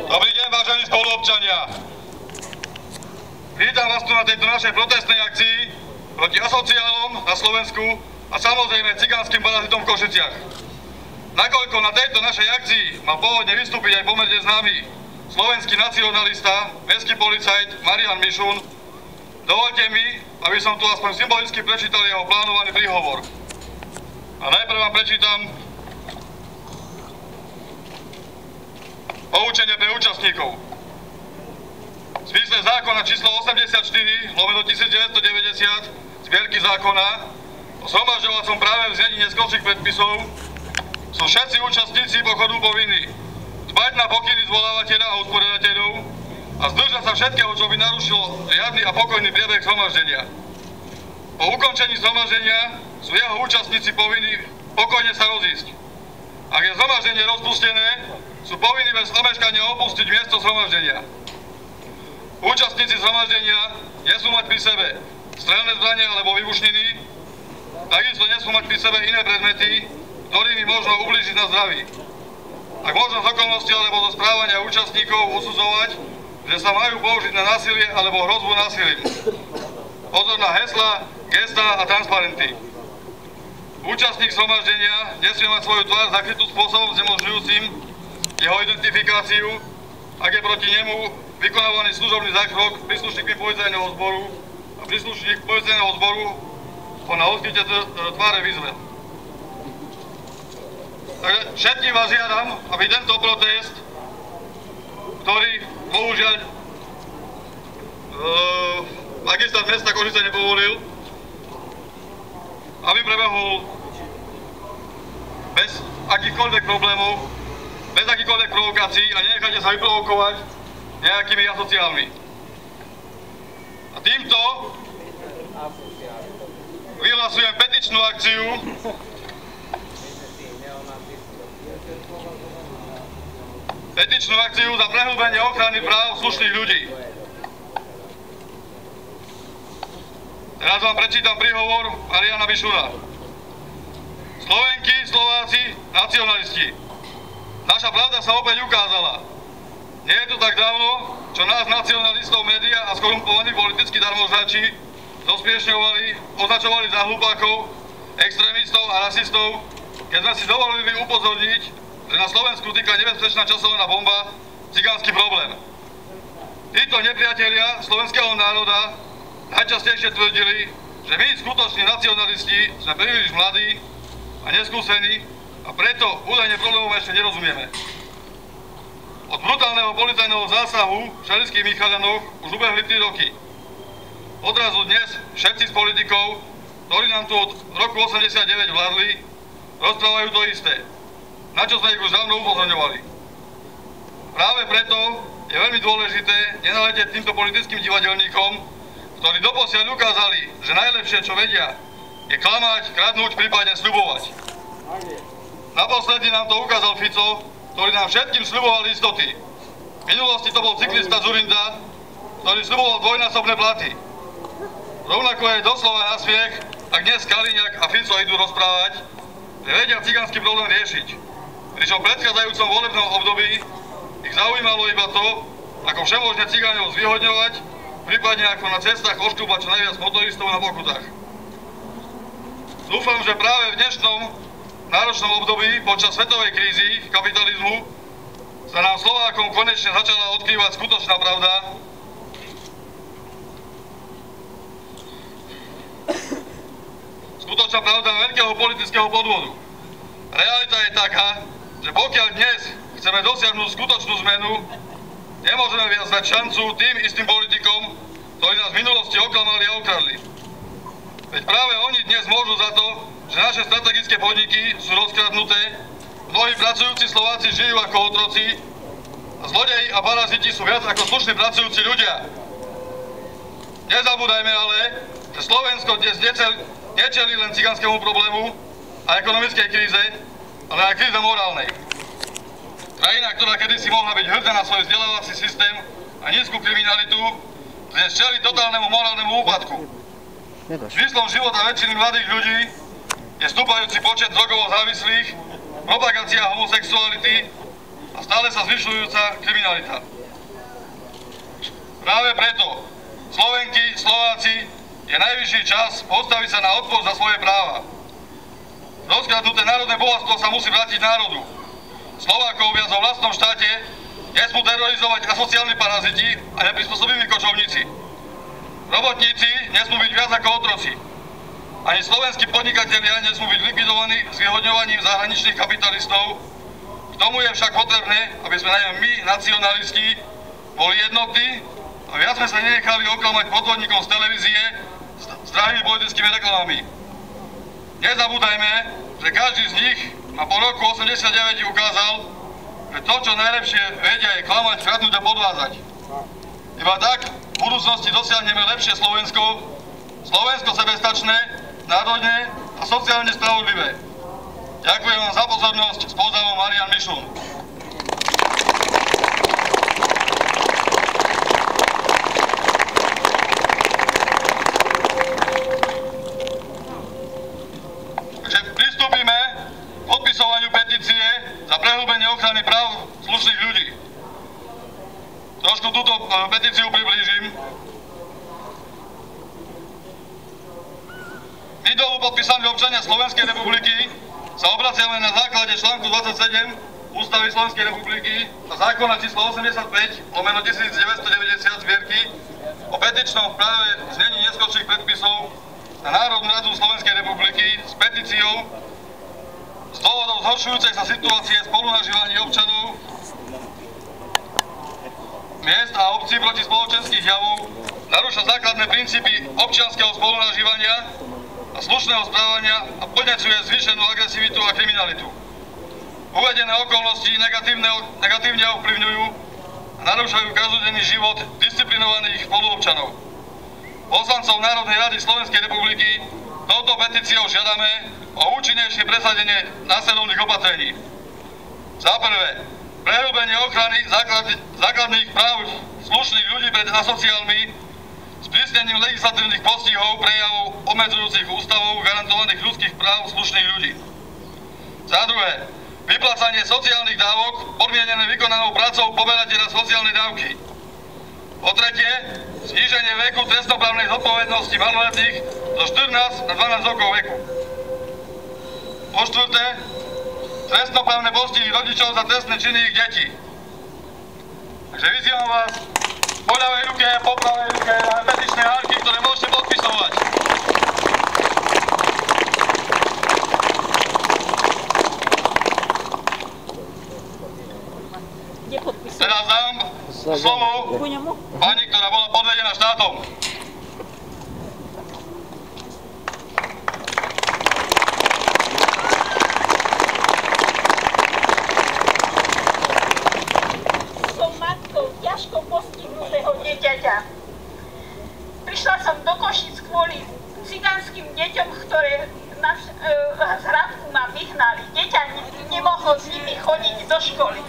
Dobrý deň, vážení spoluobčania. Vítam vás tu na tejto našej protestnej akcii proti asociálom na Slovensku a samozrejme cigánskym parazitom v Košiciach. Nakoľko na tejto našej akcii mal pôvodne vystúpiť aj pomerne známy slovenský nacionalista, mestský policajt Marian Mišun, dovoľte mi, aby som tu aspoň symbolicky prečítal jeho plánovaný príhovor. A najprv vám prečítam poučenie pre účastníkov. V zmysle zákona číslo 84/1990 zbierky zákona o zhromažďovacom práve v znení neskorších predpisov sú všetci účastníci pochodu povinní dbať na pokyny zvolávateľa a usporiadateľov a zdržať sa všetkého, čo by narušilo riadny a pokojný priebeh zhromaždenia. Po ukončení zhromaždenia sú jeho účastníci povinní pokojne sa rozísť. Ak je zhromaždenie rozpustené, sú povinní bez omeškania opustiť miesto zhromaždenia. Účastníci zhromaždenia nesmú mať pri sebe strelné zbrane alebo výbušniny, takisto nesmú mať pri sebe iné predmety, ktorými možno ublížiť na zdraví. Ak možno z okolnosti alebo zo správania účastníkov usudzovať, že sa majú použiť na násilie alebo hrozbu násilím. Pozor na heslá, gestá a transparenty. Účastník zhromaždenia nesmie mať svoju tvár zakrytú spôsobom znemožňujúcim jeho identifikáciu, ak je proti nemu vykonávaný služobný zákrok príslušníkmi policajného zboru a príslušník policajného zboru ho na odkrytie tváre vyzve. Takže všetkým vás žiadam, aby tento protest, ktorý bohužiaľ magistrát mesta Košice nepovolil, aby prebehol bez akýchkoľvek problémov, bez akýchkoľvek provokácií a nenechajte sa vyprovokovať nejakými asociálmi. A týmto vyhlasujem petičnú akciu za prehlbenie ochrany práv slušných ľudí. Teraz vám prečítam príhovor Mariana Mišuna. Slovenky, Slováci, nacionalisti. Naša pravda sa opäť ukázala. Nie je to tak dávno, čo nás nacionalistov, médiá a skorumpovaní politickí darmožrači zosmiešňovali, označovali za hlupákov, extrémistov a rasistov, keď sme si dovolili upozorniť, že na Slovensku týka nebezpečná časovaná bomba, cigánsky problém. Títo nepriatelia slovenského národa najčastejšie tvrdili, že my, skutoční nacionalisti, sme príliš mladí a neskúsení a preto údajne problémom ešte nerozumieme. Od brutálneho policajného zásahu v Šelických Michalianoch už ubehli 3 roky. Odrazu dnes všetci z politikov, ktorí nám tu od roku 89 vládli, rozprávajú to isté, na čo sme ich už dávno upozorňovali. Práve preto je veľmi dôležité nenaletieť týmto politickým divadelníkom, ktorí doposiaľ ukázali, že najlepšie, čo vedia, je klamať, kradnúť, prípadne sľubovať. Naposledy nám to ukázal Fico, ktorý nám všetkým sľuboval istoty. V minulosti to bol cyklista Zurinda, ktorý sľuboval dvojnásobné platy. Rovnako je doslova na smiech, ak dnes Kaliňák a Fico idú rozprávať, že vedia cigánsky problém riešiť. Pričom v predchádzajúcom volebnom období ich zaujímalo iba to, ako všemožne cigánov zvýhodňovať, prípadne ako na cestách oškúbať čo najviac motoristov na pokutách. Dúfam, že práve v dnešnom náročnom období počas svetovej krízy kapitalizmu sa nám Slovákom konečne začala odkrývať skutočná pravda. Skutočná pravda veľkého politického podvodu. Realita je taká, že pokiaľ dnes chceme dosiahnuť skutočnú zmenu, nemôžeme viac dať šancu tým istým politikom, ktorí nás v minulosti oklamali a okradli. Veď práve oni dnes môžu za to, že naše strategické podniky sú rozkradnuté, mnohí pracujúci Slováci žijú ako otroci a zlodeji a paraziti sú viac ako slušní pracujúci ľudia. Nezabúdajme ale, že Slovensko dnes nečelí len cigánskému problému a ekonomickej kríze, ale aj kríze morálnej. Krajina, ktorá kedysi mohla byť hrdá na svoj vzdelávací systém a nízku kriminalitu, dnes čelí totálnemu morálnemu úpadku. Zmyslom života väčšiny mladých ľudí je stúpajúci počet drogovo závislých a propagácia homosexuality a stále sa zvyšujúca kriminalita. Práve preto, Slovenky, Slováci, je najvyšší čas postaviť sa na odpor za svoje práva. Rozkradnuté národné bohatstvo sa musí vrátiť národu. Slovákov viac vo vlastnom štáte nesmú terorizovať asociálni paraziti a neprispôsobiví kočovníci. Robotníci nesmú byť viac ako otroci. Ani slovenskí podnikatelia nesmú byť likvidovaní s vyhodňovaním zahraničných kapitalistov. K tomu je však potrebné, aby sme najmä my, nacionalisti, boli jednotní a viac sme sa nenechali oklamať podvodníkom z televízie s drahými politickými reklamami. Nezabúdajme, že každý z nich a po roku 89 ukázal, že to, čo najlepšie vedia, je klamať, kradnúť a podvádzať. Iba tak v budúcnosti dosiahneme lepšie Slovensko, Slovensko sebestačné, národne a sociálne spravodlivé. Ďakujem vám za pozornosť, s pozdravom Marian Mišun. Takže pristúpime k podpisovaniu petície za prehlbenie ochrany práv slušných ľudí. Trošku túto petíciu priblížim. My dolu podpísaní občania Slovenskej republiky sa obraciame na základe článku 27 Ústavy Slovenskej republiky a zákona číslo 85/1990 zbierky o petičnom práve znení neskorších predpisov na Národnú radu Slovenskej republiky s petíciou z dôvodov zhoršujúcej sa situácie spolunažívaní občanov miest a obcí proti spoločenských javov, narúša základné princípy občianskeho spolunažívania a slušného správania a podnecuje zvýšenú agresivitu a kriminalitu. Uvedené okolnosti negatívne ovplyvňujú a narúšajú každodenný život disciplinovaných spoluobčanov. Poslancov Národnej rady Slovenskej republiky touto petíciou žiadame o účinnejšie presadenie následovných opatrení. Za prvé, prehlbenie ochrany základných práv slušných ľudí pred asociálmi s prísnením legislatívnych postihov prejavov obmedzujúcich ústavou garantovaných ľudských práv slušných ľudí. Za druhé, vyplácanie sociálnych dávok podmienené vykonanou prácou poberateľa sociálnej dávky. Po tretie, zníženie veku trestnoprávnej zodpovednosti maloletých zo 14 na 12 rokov veku. Po štvrté, trestnoprávne postihy rodičov za trestné činy ich detí. Takže vyzývam vás, po ľavej ruke a po pravej ruke máme petičné hárky, ktoré môžete podpisovať. Kde podpisujem? Teraz dám slovo pani, ktorá bola podvedená štátom. Ťažko postihnutého dieťaťa. Prišla som do Košíc kvôli cigánskym deťom, ktoré z Hradku ma vyhnali. Dieťa nemohlo s nimi chodiť do školy.